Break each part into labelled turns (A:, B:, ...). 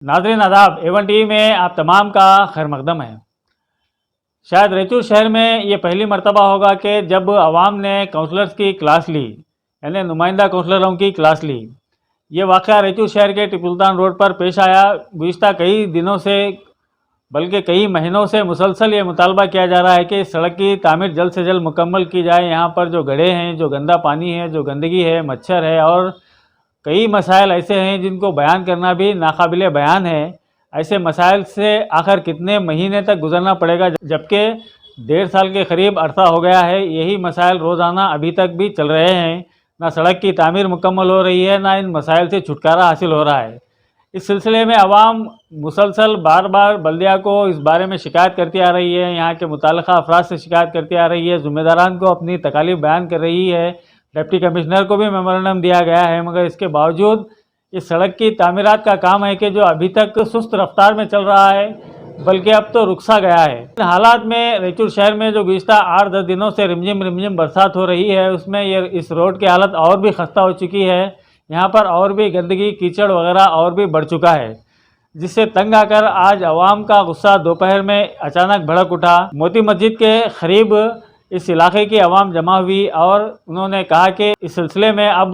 A: नाज़रीन आदाब, A1 TV में आप तमाम का खैर मकदम है। शायद रैचूर शहर में ये पहली मरतबा होगा कि जब आवाम ने काउंसलर्स की क्लास ली, यानी नुमाइंदा काउंसलरों की क्लास ली। ये वाक़या रैचूर शहर के टिपू सुल्तान रोड पर पेश आया। गुज़िश्ता कई दिनों से बल्कि कई महीनों से मुसलसल ये मुतालबा किया जा रहा है कि सड़क की तामीर जल्द से जल्द मुकम्मल की जाए। यहाँ पर जो गड्ढे हैं, जो गंदा पानी है, जो गंदगी है, मच्छर है और कई मसाइल ऐसे हैं जिनको बयान करना भी नाकाबिले बयान है। ऐसे मसाइल से आखिर कितने महीने तक गुजरना पड़ेगा, जबकि 1.5 साल के करीब अरसा हो गया है। यही मसाइल रोज़ाना अभी तक भी चल रहे हैं। ना सड़क की तामीर मुकम्मल हो रही है, ना इन मसाइल से छुटकारा हासिल हो रहा है। इस सिलसिले में आवाम मुसलसल बार बार बल्दिया को इस बारे में शिकायत करती आ रही है, यहाँ के मुताल्लिक़ा अफराद से शिकायत करती आ रही है, ज़िम्मेदारान को अपनी तकालीफ बयान कर रही है। डिप्टी कमिश्नर को भी मेमोरेंडम दिया गया है, मगर इसके बावजूद इस सड़क की तामीरात का काम है कि जो अभी तक सुस्त रफ्तार में चल रहा है, बल्कि अब तो रुकसा गया है। इन हालात में रैचूर शहर में जो गुज़िश्ता 8-10 दिनों से रिमझिम बरसात हो रही है, उसमें इस रोड की हालत और भी खस्ता हो चुकी है। यहाँ पर और भी गंदगी, कीचड़ वगैरह और भी बढ़ चुका है, जिससे तंग आकर आज अवाम का गुस्सा दोपहर में अचानक भड़क उठा। मोती मस्जिद के करीब इस इलाके की आवाम जमा हुई और उन्होंने कहा कि इस सिलसिले में अब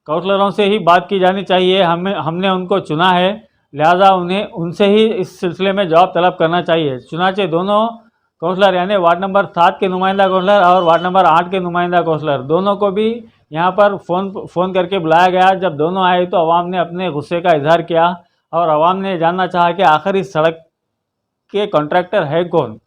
A: काउंसलरों से ही बात की जानी चाहिए। हमने उनको चुना है, लिहाजा उन्हें उनसे ही इस सिलसिले में जवाब तलब करना चाहिए। चुनाचे दोनों काउंसलर यानी वार्ड नंबर 7 के नुमाइंदा काउंसलर और वार्ड नंबर 8 के नुमाइंदा काउंसलर, दोनों को भी यहाँ पर फ़ोन करके बुलाया गया। जब दोनों आए तो आवाम ने अपने गुस्से का इजहार किया और आवाम ने जानना चाहा कि आखिर इस सड़क के कॉन्ट्रैक्टर है कौन,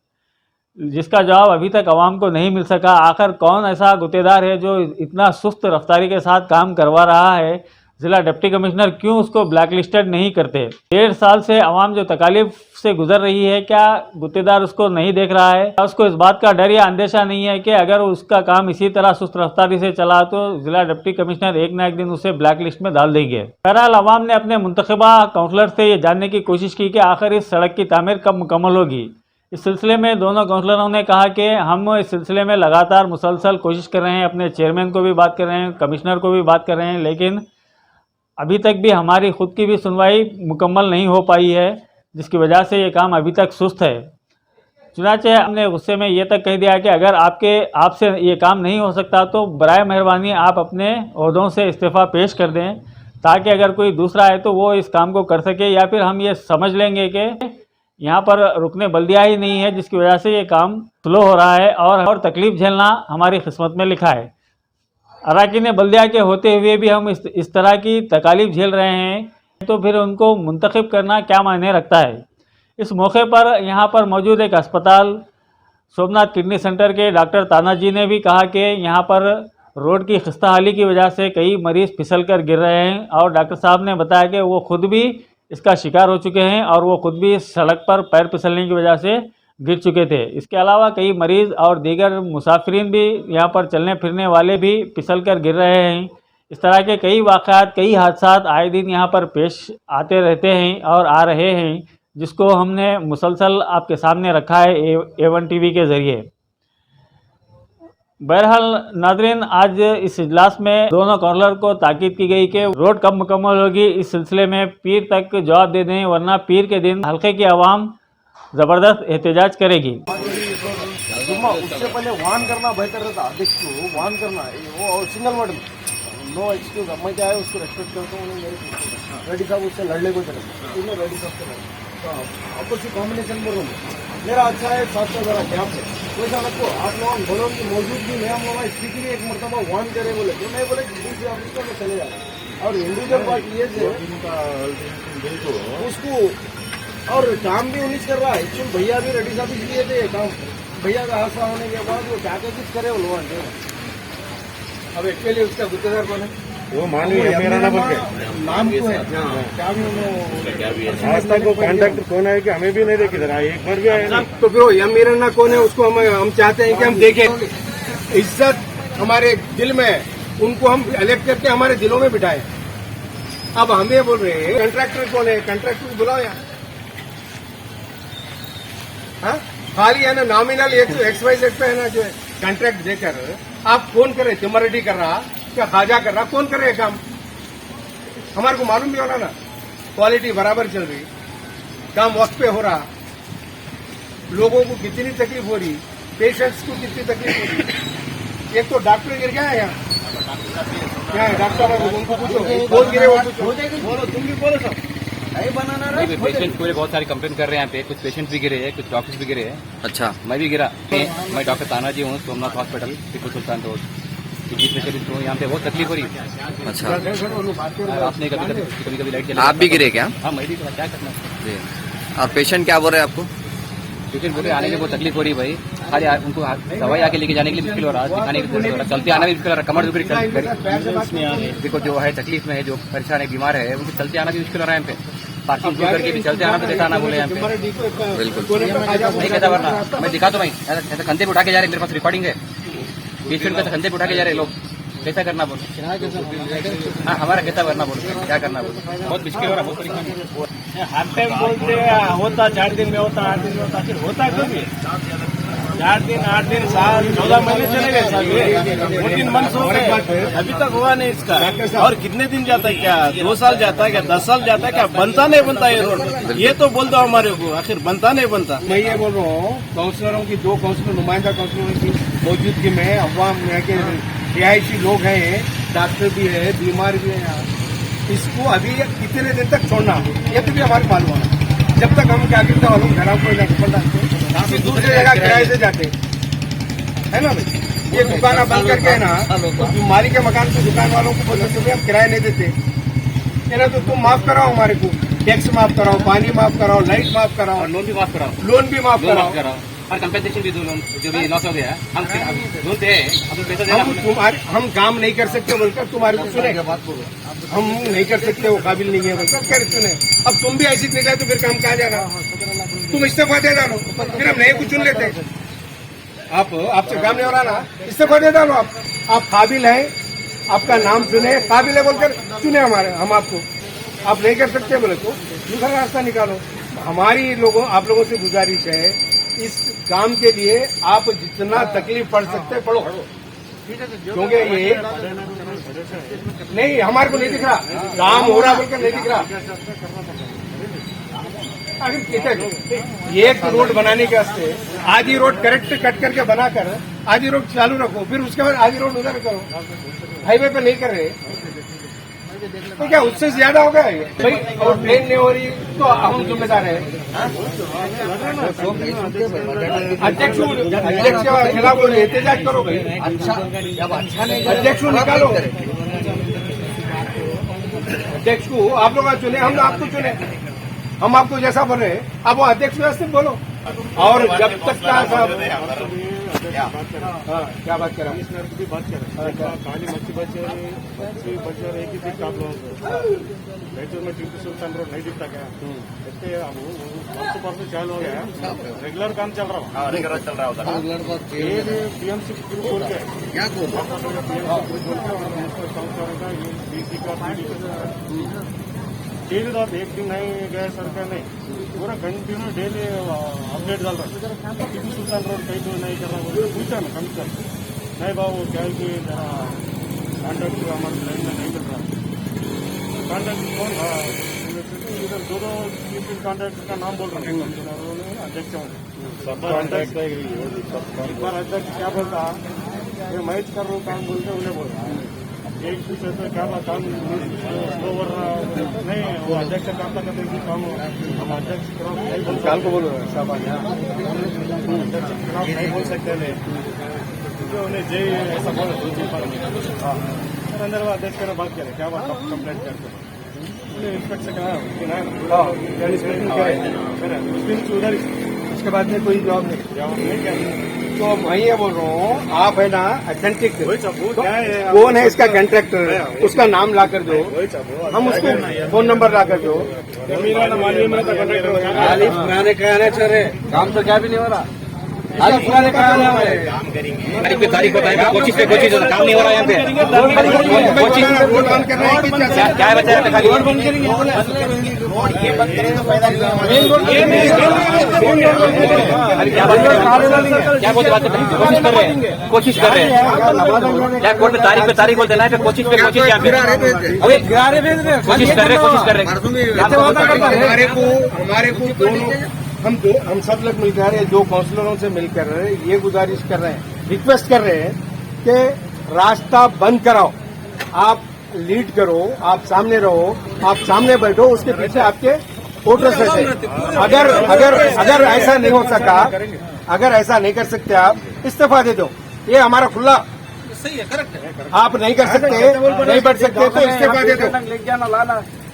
A: जिसका जवाब अभी तक आवाम को नहीं मिल सका। आखिर कौन ऐसा गुत्तेदार है जो इतना सुस्त रफ्तारी के साथ काम करवा रहा है। ज़िला डिप्टी कमिश्नर क्यों उसको ब्लैक लिस्टेड नहीं करते। 1.5 साल से आवाम जो तकालीफ से गुजर रही है, क्या गुत्तेदार उसको नहीं देख रहा है? उसको इस बात का डर या अंदेशा नहीं है कि अगर उसका काम इसी तरह सुस्त रफ्तारी से चला तो ज़िला डिप्टी कमिश्नर एक ना एक दिन उसे ब्लैक लिस्ट में डाल देंगे। बहरहाल आवाम ने अपने मुंतखबा काउंसलर से ये जानने की कोशिश की कि आखिर इस सड़क की तामीर कब मुकम्मल होगी। इस सिलसिले में दोनों काउंसलरों ने कहा कि हम इस सिलसिले में लगातार मुसलसल कोशिश कर रहे हैं, अपने चेयरमैन को भी बात कर रहे हैं, कमिश्नर को भी बात कर रहे हैं, लेकिन अभी तक भी हमारी खुद की भी सुनवाई मुकम्मल नहीं हो पाई है, जिसकी वजह से ये काम अभी तक सुस्त है। चुनाचे हमने गुस्से में ये तक कह दिया कि अगर आपसे ये काम नहीं हो सकता तो बराए मेहरबानी आप अपने ओहदों से इस्तीफ़ा पेश कर दें, ताकि अगर कोई दूसरा है तो वो इस काम को कर सके, या फिर हम ये समझ लेंगे कि यहाँ पर रुकने बल्दिया ही नहीं है, जिसकी वजह से ये काम स्लो हो रहा है और तकलीफ़ झेलना हमारी किस्मत में लिखा है। अराकीन बल्दिया के होते हुए भी हम इस तरह की तकालीफ झेल रहे हैं, तो फिर उनको मुंतखब करना क्या मायने रखता है। इस मौके पर यहाँ पर मौजूद एक अस्पताल सोमनाथ किडनी सेंटर के डॉक्टर ताना जी ने भी कहा कि यहाँ पर रोड की खस्ता हाली की वजह से कई मरीज़ फिसल कर गिर रहे हैं, और डॉक्टर साहब ने बताया कि वो खुद भी इसका शिकार हो चुके हैं और वो खुद भी सड़क पर पैर फिसलने की वजह से गिर चुके थे। इसके अलावा कई मरीज़ और दीगर मुसाफिरीन भी यहाँ पर चलने फिरने वाले भी फिसल कर गिर रहे हैं। इस तरह के कई वाक़यात, कई हादसात आए दिन यहाँ पर पेश आते रहते हैं और आ रहे हैं, जिसको हमने मुसलसल आपके सामने रखा है A1 टीवी के ज़रिए। बहरहाल नाज़रीन, आज इस इजलास में दोनों काउंसलर को ताकीद की गई कि रोड कब मुकम्मल होगी, इस सिलसिले में पीर तक जवाब दे दें, वरना पीर के दिन हल्के की आवाम ज़बरदस्त एहतजाज करेगी।
B: उससे पहले वार्न करना बेहतर रहता। अध्यक्ष को वार्न करना, वो सिंगल वर्ड में नो एक्सक्यूज। अब मैं क्या है उसको रेस्पेक्ट करता हूँ। रेड्डी साहब उससे लड़ने को चले, रेड्डी साहब से आपस कॉम्बिनेशन में मेरा अच्छा है, साथ का जरा गैप है, वैसा आपको आप लोग बोलो की मौजूदगी में हम लोग स्पीकर एक मरतबा वार्न करे बोले तो मैं बोले दूसरे ऑफिसर में चले जाए। और इंडिविजुअल पार्ट ये थे उसको, और काम भी उन्नीस कर रहा है। एक्चुअल भैया भी रेड्डी साहब इसलिए थे काम, भैया का हादसा होने के बाद वो क्या क्या कुछ करे वो लोग। अब एक्चुअली उसका गुत्तेदार कौन है? वो मानवीय नाम क्यों है, क्या भी उन्होंने को कॉन्ट्रैक्टर कौन है कि हमें भी नहीं देखे जरा एक बार भी आया ना। तो फिर एम मीराना कौन है उसको हम चाहते हैं कि हम देखें। इज्जत हमारे दिल में, उनको हम इलेक्ट करके हमारे दिलों में बिठाए। अब हम ये बोल रहे हैं कॉन्ट्रैक्टर कौन है, कॉन्ट्रैक्टर को बुलाओ यार। हाँ, खाली है ना नॉमिनल XYZ पे है ना जो कॉन्ट्रैक्ट देकर आप फोन करे, तिमर रेड्डी कर रहा क्या खाजा कर रहा, कौन कर रहे काम? हमारे को मालूम भी होना ना, क्वालिटी बराबर चल रही। काम वक्त पे हो रहा, लोगों को कितनी तकलीफ हो रही, पेशेंट्स को कितनी तकलीफ हो रही। एक तो डॉक्टर गिर गया है यहाँ, क्या है डॉक्टर है उनको पूछो, कौन गिरे वो पूछो, बोलो तुम भी बोलो सब बनाना रहे।
C: पेशेंट पूरे बहुत सारे कंप्लेन कर रहे हैं यहाँ पे, कुछ पेशेंट्स भी गिरे हैं, कुछ डॉक्टर्स भी गिरे हैं।
D: अच्छा,
C: मैं भी गिरा। मैं डॉक्टर तानाजी हूँ, सोमनाथ हॉस्पिटल, टीपू सुल्तान रोड की स्पेशलिस्ट हूँ। यहाँ पे बहुत तकलीफ हो रही है।
D: अच्छा,
C: आपने कभी कभी लाइट चली,
D: आप भी गिरे क्या?
C: हाँ मैं भी गिरा, क्या करना।
D: जी। और पेशेंट क्या बोल रहे हैं आपको?
C: पेशेंट बोले आने में बहुत तकलीफ हो रही है भाई, खाली उनको दवाई आके लेके जाने के लिए मुश्किल हो रहा है, दिखाने के लिए मुश्किल हो रहा है, चलते आना भी मुश्किल हो रहा है, कमर दुखी देखो जो है तकलीफ में है, जो परेशान है, बीमार है, उनको चलते आना भी मुश्किल हो रहा है यहाँ पे। पार्किंग करके भी चलते आना तो देता आना बोले यहाँ पे।
D: बिल्कुल
C: नहीं कहता वरना मैं दिखा तो भाई, ऐसा कंधे पे उठा के जा रहे, मेरे पास रिकॉर्डिंग है, पेशेंट का कंधे पे उठा के जा रहे लोग, कैसा करना बोलो। हाँ हमारा कैसा करना बोलो, क्या करना बोलो, बहुत मुश्किल हो रहा है, बहुत परेशानी।
B: हर टाइम बोलते होता 4 दिन में होता, 8 दिन में होता, फिर होता कभी 4 दिन 8 दिन 7 14 महीने चले गए साहब, 14 मंथ्स हो गए, अभी तक हुआ नहीं इसका। और कितने दिन जाता है, क्या 2 साल जाता है, क्या 10 साल जाता है, क्या बनता नहीं बनता ये रोड, ये तो बोल दो हमारे को, आखिर बनता नहीं बनता। मैं ये बोल रहा हूँ काउंसलरों की, 2 काउंसलर नुमाइंदा काउंसलरों की मौजूदगी में अवाम यहाँ के रिहायशी लोग हैं, डॉक्टर भी है, बीमार भी है यहाँ, इसको अभी कितने दिन तक छोड़ना, ये तो भी हमारे मालूम है। जब तक हम क्या करते मालूम घरों को काफी दूसरी जगह किराए से जाते है ना भाई, ये दुकान बंद करके है ना, तो बीमारी के मकान की दुकान वालों को बोलते थे हम किराए नहीं देते, है ना, तो तुम माफ कराओ हमारे को, टैक्स माफ कराओ, पानी माफ कराओ, लाइट माफ कराओ,
C: लोन भी माफ कराओ,
B: लोन भी माफ कराओ,
C: और कंपेंसेशन भी दो, लोन जो भी लॉस हो गया हम लोन दे, हम पैसा देना।
B: हम काम नहीं कर सकते बोलकर तुम्हारे को सुने, हम नहीं कर सकते, वो काबिल नहीं है बोलकर क्या सुने। अब तुम भी ऐसी निकले तो फिर काम कहाँ जाना, तुम इस्तीफा दे डालो, फिर हम नए को चुन लेते। आपसे काम नहीं हो रहा ना, इस्तीफा दे डालो, आप काबिल हैं, आपका नाम सुने, काबिल है बोलकर चुने हम आपको, आप नहीं कर सकते बोले तो दूसरा रास्ता निकालो। हमारी लोगों आप लोगों से गुजारिश है, इस काम के लिए आप जितना तकलीफ पड़ सकते पढ़ो, क्योंकि ये नहीं हमारे को नहीं दिख रहा, काम हो रहा बोलकर नहीं दिख रहा। एक रोड बनाने के वास्ते आधी रोड करेक्ट कट करके बनाकर आधी रोड चालू रखो, फिर उसके बाद आधी रोड उधर करो, हाईवे पे नहीं कर रहे तो क्या उससे ज्यादा होगा ये भाई, और ट्रेन नहीं हो रही तो हम जिम्मेदार है। अध्यक्ष के खिलाफ एहतजाज करो भाई, अध्यक्ष को निकालो, अध्यक्ष को आप लोग चुने, हम आपको चुने, हम आपको जैसा बोल रहे हैं आप वो अध्यक्ष व्यवस्थित बोलो। और जब तक का क्या बात कर रहा हूँ,
E: खाली मच्छी बचे और एक ही दिखता आप लोगों को, बैतूल में टीपू सुल्तान रोड नहीं दिखता क्या, इतने वक्त परसों चालू हो गया, रेगुलर काम चल रहा है, रेगुलर चल रहा होता है, पीएमसी खोल के क्या डेली रात एक दिन नहीं गए सरकार नहीं, पूरा कंटिन्यू डेली अपडेट डाल रहा है। टीपू सुल्तान रोड कहीं तो नहीं कर रहा, बोले पूछा ना कमिश्नर नहीं बाबू क्या है कि जरा कॉन्ट्रैक्ट हमारे लाइन में नहीं मिल रहा, कॉन्ट्रैक्ट कौन इधर 2-3 कॉन्ट्रैक्टर का नाम बोल रहे हैं, अध्यक्ष एक बार अध्यक्ष क्या बोलता मैं मैच कर रहा हूँ काम बोलते उन्हें बोल रहा एक दूसरे से क्या काम ओवर नहीं, वो अध्यक्ष काम करते थे काम, हम अध्यक्ष नहीं बोल
B: काल को बोलो साहब,
E: अध्यक्ष नहीं बोल सकते नहीं, क्योंकि उन्हें जय ऐसा बोले फिर अंदर वो अध्यक्ष का बात करें क्या बात कंप्लेंट करते इंस्पेक्शन करा उस दिन उधर,
B: उसके बाद में कोई जवाब नहीं। तो मैं ये बोल रहा हूँ आप है ना अथेंटिक कौन है इसका कॉन्ट्रैक्टर, उसका नाम ला कर दो, हम उसको फोन नंबर ला कर दो,
E: मेरा मालूम है
B: पुराने कहना चाह रहे काम तो क्या भी नहीं हो रहा, आज पुराने कराने वाले
C: तारीख बताए कोशिश पे कोशिश काम नहीं हो रहा है यहाँ पे कोशिश
B: रोड बंद करना है कि
C: क्या है बचा है खाली
B: रोड बंद करेंगे ये बंद करेंगे तो फायदा नहीं
C: क्या बोलते बात कोशिश कर रहे हैं क्या कोर्ट में तारीख बोलते ना कोशिश पे कोशिश यहाँ पे कोशिश कर रहे
B: हमारे को दोनों हम सब लोग मिलकर दो काउंसलरों से मिलकर ये गुजारिश कर रहे हैं, रिक्वेस्ट कर रहे हैं कि रास्ता बंद कराओ, आप लीड करो, आप सामने रहो, आप सामने बैठो, उसके पीछे आपके वोटर्स रहते। अगर ऐसा नहीं हो सका, अगर ऐसा नहीं कर सकते आप इस्तीफा दे दो, ये हमारा खुला सही है, करेक्ट है। आप नहीं कर सकते, नहीं बैठ सकते तो इस्तीफा दे दो,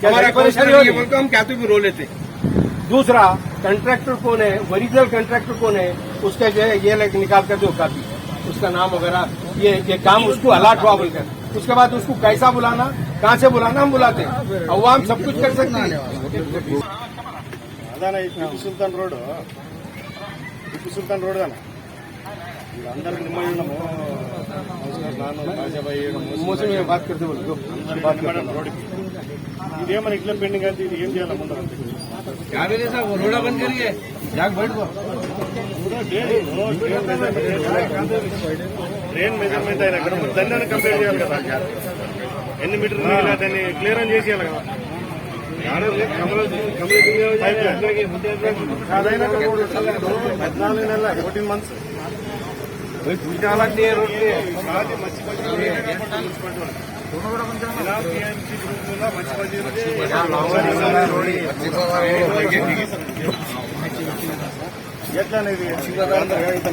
B: हमारा परेशानी बोलते हम क्या तो भी रो लेते। दूसरा कंट्रैक्टर कौन है, ओरिजिनल कंट्रैक्टर कौन है, उसका जो है ये निकाल कर दो कापी, उसका नाम वगैरह, ये काम उसको अलाट हुआ बोलकर, उसके बाद उसको कैसा बुलाना, कहाँ से बुलाना हम बुलाते हैं, अवाम सब कुछ कर सकते हैं।
E: అదానా ఈ టిప్పు సుల్తాన్ రోడ్ అన్న అందరూ నిమ్మడి ఉన్నాము నాను రాజాబాయి
B: मौसम में बात करते बोलो बात करते
E: రోడ్ ఇదేమన్నా ఇట్లా పెండింగ్ అయితే ఇది ఏం చేయాలి ముందర
B: रोड़ा बंद करिए जाग बैठ को
E: ట్రైన్ మెజర్మెంట్ అయినా ఇక్కడ దాన్ని కంపేర్ చేయాలి కదా ఎన్ని మీటర్లు మిగిలిన దాన్ని క్లియరెన్స్ చేసేయాలి కదా అదైనా 14 నెలల 14 మంత్స్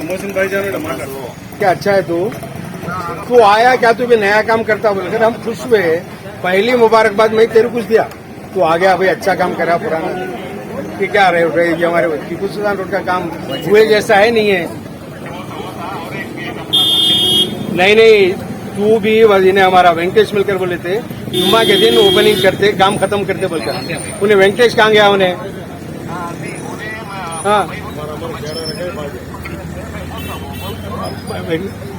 E: मोहसिन भाईजान माట్లాడు
B: क्या अच्छा है तू आया क्या तू भी नया काम करता बोलकर हम खुश हुए, पहली मुबारकबाद मैं तेरे कुछ दिया, तू आ गया भाई अच्छा काम करा पुराना कि क्या रहे ये हमारे टीपू सुल्तान रोड का काम हुए जैसा है नहीं है। नहीं तू भी इन्हें हमारा वेंकटेश मिलकर बोले थे जुम्मा के दिन ओपनिंग करते काम खत्म करते बोलकर, उन्हें वेंकटेश कहाँ गया उन्हें, हाँ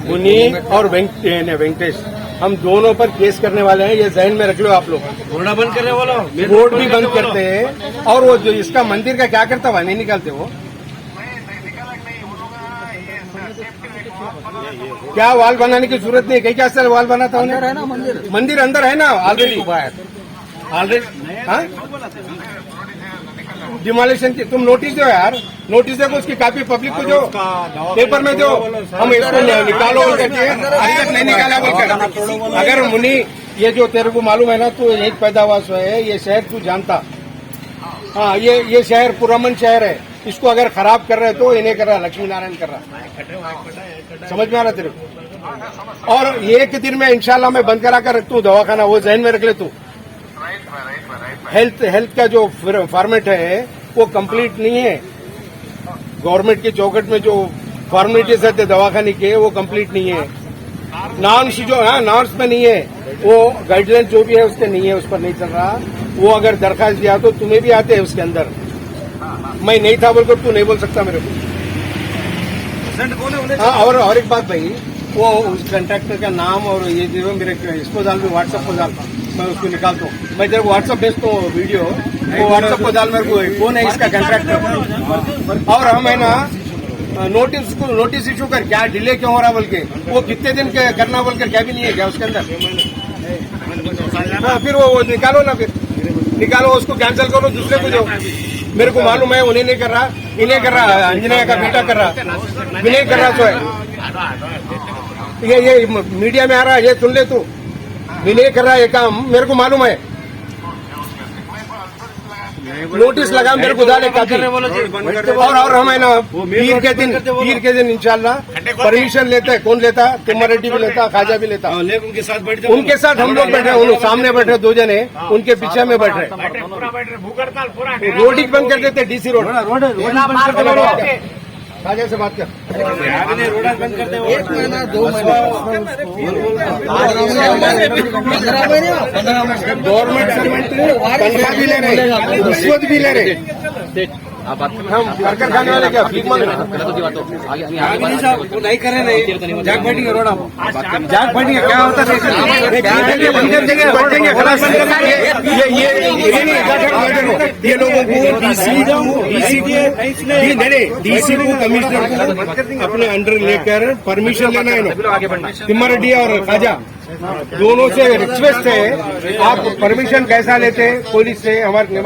B: मुनी और वेंकटेश हम दोनों पर केस करने वाले हैं, ये जहन में रख लो आप लोग।
E: रोड़ा बंद करने वाला
B: रोड भी बंद करते हैं और वो जो इसका मंदिर का क्या करता हुआ नहीं निकालते वो, क्या वाल बनाने की जरूरत नहीं, कहीं क्या साल वाल बनाता उन्हें, मंदिर अंदर है ना ऑलरेडी हाँ डिमोलिशन की तुम नोटिस दो यार, नोटिस दो उसकी कापी पब्लिक को दो, पेपर में दो, हम इसको निकालो करके अभी तक नहीं निकाला बोलकर। अगर मुनी ये जो तेरे को मालूम है ना, तो एक पैदावास है, ये शहर तू जानता, हाँ ये शहर पुरमन शहर है, इसको अगर खराब कर रहे तो इन्हें कर रहा, लक्ष्मी नारायण कर रहा, समझ में आ रहा तेरे को। और एक दिन में इंशाल्लाह मैं बंद करा कर रखता हूँ दवाखाना, वो जहन में रख ले तू। हेल्थ का जो फॉर्मेट है वो कंप्लीट नहीं है, गवर्नमेंट की चौखट में जो फॉर्मेलिटीज रहते दवाखाने के वो कंप्लीट नहीं है, नॉर्म्स जो है नॉर्म्स में नहीं है, वो गाइडलाइन जो भी है उसके नहीं है, उस पर नहीं चल रहा। वो अगर दरखास्त दिया तो तुम्हें भी आते हैं उसके अंदर, मैं नहीं था बोलकर तू नहीं बोल सकता मेरे को। हाँ और एक बात भाई, वो उस कंट्रैक्टर का नाम और ये जो मेरे इसको डाल दो, व्हाट्सएप को डाल, मैं उसको निकालता हूँ, मैं तेरे को व्हाट्सएप भेजता हूँ वीडियो, वो व्हाट्सएप को डाल, मेरे को कौन है इसका कंट्रैक्टर। और हम है ना नोटिस इशू कर, क्या डिले क्यों हो रहा बोल के, वो कितने दिन के करना बोलकर क्या भी नहीं है क्या उसके अंदर। हाँ फिर वो निकालो ना, फिर निकालो उसको, कैंसिल करो, दूसरे को दो। मेरे को मालूम है उन्हें नहीं कर रहा, इन्हें कर रहा, अंजना का बेटा कर रहा, विनय कर रहा। तो है ये मीडिया में आ रहा है, ये सुन ले तू, विनय कर रहा है ये काम, मेरे को मालूम है। नोटिस लगा मेरे को डाले काफी, और हम है ना पीर के दिन इंशाल्लाह परमिशन लेते हैं, कौन लेता, तिम्मा रेड्डी भी लेता, खाजा भी लेता, उनके साथ हम लोग बैठे, उन सामने बैठे 2 जने, उनके पीछे में बैठ रहे, रोड ही बंद कर देते, डीसी रोड खाजा से बात कर,
E: बंद करते हो
B: 1 महीना 2 महीना गवर्नमेंट तनख्वाह भी ले रहे, रिश्वत भी ले रहे,
C: आप बात कर
B: हम करकर खाने वाले क्या भीख मांग रहे हैं?
C: गलत होती बात तो आगे
B: वो नहीं करे नहीं जाग बैठेंगे रोड आप जाग बैठेंगे क्या होता है बंद कर देंगे बैठ देंगे खलास ये लोगों को डीसी को कमिश्नर को अपने अंडर लेकर परमिशन लेना है
C: आगे बढ़ना
B: तिम्मारेड्डी और खाजा दोनों से रिक्वेस्ट है आप परमिशन कैसा लेते हैं पुलिस से हमारे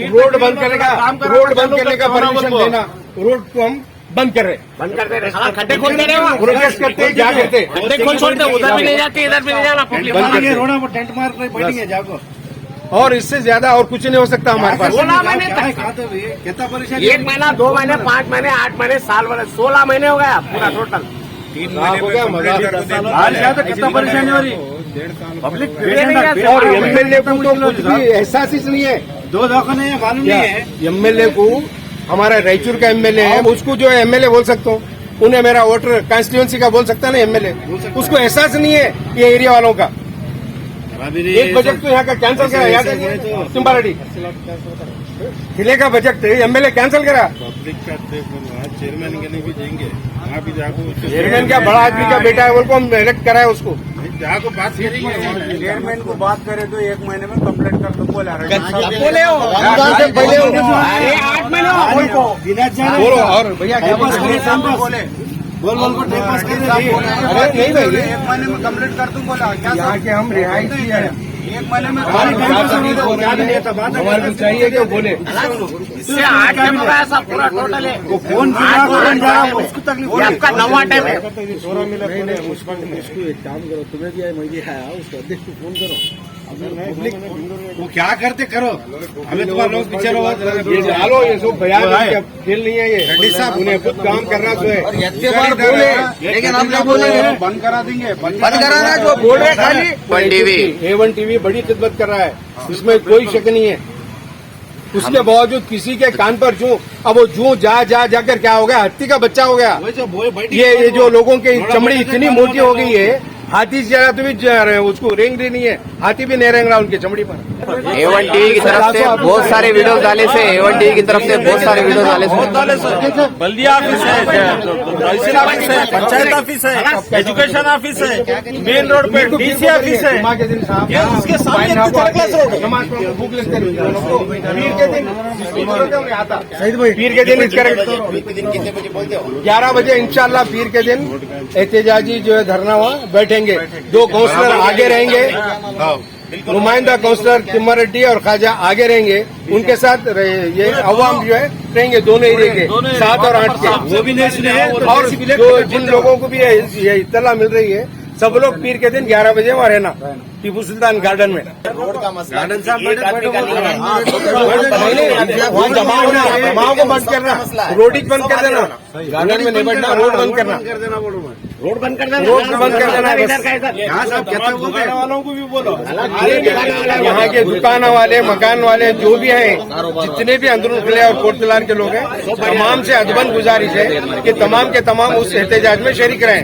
B: रोड बंद करने का परमिशन देना रोड को हम बंद कर रहे
C: खड्डे खोल दे रहे हो
B: प्रोटेस्ट करते हैं क्या करते
C: खड्डे खोल छोड़ते उधर भी नहीं जाते इधर भी नहीं जाना पब्लिक
B: रोड पर टेंट मार रहे बैठेंगे जाको और इससे ज्यादा और कुछ नहीं हो सकता हमारे पास
C: 16 महीने
B: कितना परेशान
C: 1 महीना 2 महीने 5 महीने 8 महीने साल भर 16 महीने हो गया पूरा टोटल
B: हो गया मजा तो कितना परेशानी हो रही
C: पब्लिक
B: और एमएलए को तो कुछ भी एहसास ही नहीं है 2 दवाखाने मालूम नहीं है एमएलए को हमारा रायचूर का एमएलए है उसको जो एमएलए बोल सकता हूँ उन्हें मेरा वोटर कॉन्स्टिट्यूंसी का बोल सकता है ना एमएलए उसको एहसास नहीं है ये एरिया वालों का एक बजट तो यहाँ का कैंसिल करा याद है तिम्बारेड्डी किले का बजट एमएलए कैंसिल करा
E: चेयरमैन के लिए भी देंगे वहाँ भी जाको
B: चेयरमैन क्या बड़ा आदमी का बेटा है बोल को हम इलेक्ट करा है उसको
E: जाको बात करेंगे
B: चेयरमैन को बात करे तो 1 महीने में कंप्लीट कर दो बोला
C: बोले हो
B: पहले
C: 8 महीने
B: बोलो और भैया बोले बोल को अरे नहीं भाई 1 महीने में कंप्लीट कर दूं बोला क्या यहाँ के हम रिहाइश किए हैं 1 महीने में हमारे को चाहिए कि वो बोले
C: इससे 8 टाइम होगा ऐसा पूरा टोटल है
B: वो फोन उसको तकलीफ
C: ये आपका 9वां टाइम है
E: 16 मिला
B: उसको एक काम करो तुम्हें भी मैं भी आया उसको अध्यक्ष को फोन करो वो क्या करते करो हमें तुम्हारा लोग पीछे रहो डालो ये सब बयान खेल नहीं है ये रेड्डी साहब उन्हें खुद काम करना तो है बार बोले
D: लेकिन हम क्या बोले
B: बंद करा देंगे
D: बंद कराना जो बोल रहे खाली
B: A1 TV बड़ी खिदमत कर रहा है इसमें कोई शक नहीं है उसके बावजूद किसी के कान पर जू अब वो जू जाकर क्या हो गया हत्ती का बच्चा हो गया ये जो लोगों की चमड़ी इतनी मोटी हो गई है हाथी से ज्यादा तो भी उसको रेंग रही नहीं है हाथी भी नहीं रेंग रहा उनकी चमड़ी पर
D: A1 TV की तरफ से बहुत सारे वीडियोस डाले से A1 TV की तरफ से बहुत सारे वीडियोस डाले से
E: बल्दिया ऑफिस है तहसील ऑफिस है पंचायत ऑफिस है एजुकेशन ऑफिस है मेन रोड पे डीसी ऑफिस है
B: जुम्मा के दिन साहब
E: उसके सामने
B: नमाज पढ़ के भूख लगते पीर के दिन आता पीर के दिन 11 बजे इंशाल्लाह पीर के दिन एहतजाजी जो है धरना हुआ बैठेंगे 2 काउंसलर आगे रहेंगे नुमाइंदा काउंसलर तिम्मारेड्डी और खाजा आगे रहेंगे उनके साथ ये अवाम जो है रहेंगे दोनों एरिया के 7 और 8 के
E: वो भी नहीं है
B: और जो जिन लोगों को भी ये इत्तला मिल रही है सब लोग पीर के दिन 11 बजे वहाँ रहना टीपू सुल्तान गार्डन में
D: रोड का मसला
B: गार्डन साहब वहाँ जमाओ को बंद करना रोड ही बंद कर देना गार्डन में नहीं बैठना रोड बंद करना
C: रोड बंद कर देना
B: रोड बंद कर देना
E: वालों को भी बोलो
B: यहाँ के दुकान वाले मकान वाले जो भी हैं जितने भी अंदरून किले और कोटलार के लोग हैं तमाम से अदबन गुजारिश है कि तमाम के तमाम उस एहतजाज में शरीक रहें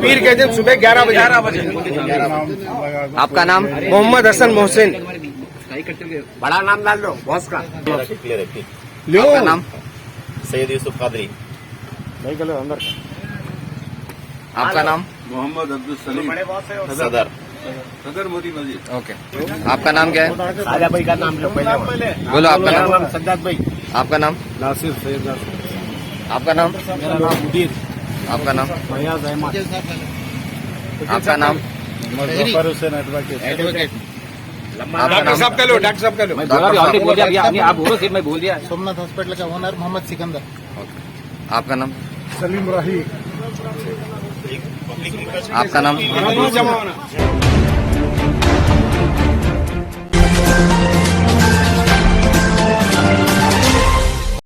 B: पीर के दिन सुबह 11 बजे
D: आपका नाम
B: मोहम्मद हसन मोहसिन
C: बड़ा नाम डाल दो बॉस का
D: आपका नाम
F: सैयद यूसुफ कादरी
D: आपका नाम
F: मोहम्मद अब्दुल सलीम सदर मोदी मस्जिद
D: ओके आपका नाम क्या है
C: राजा भाई का नाम लो पहले
D: बोलो आपका नाम
C: सज्जाद भाई
D: आपका नाम
E: नासिर सैयद नासिर
D: आपका नाम
E: मुदीर
D: आपका नाम
E: फयाज अहमद
D: आपका नाम
E: जफर हुसैन एडवोकेट
D: आपका
B: डॉक्टर
D: नाम
B: साहब का लो डॉक्टर साहब का लो
C: ऑलरेडी बोल दिया आप बोलो सिर्फ मैं बोल दिया
E: सोमनाथ हॉस्पिटल का ओनर मोहम्मद सिकंदर
D: आपका नाम
E: सलीम राही
D: आपका नाम
B: जमा होना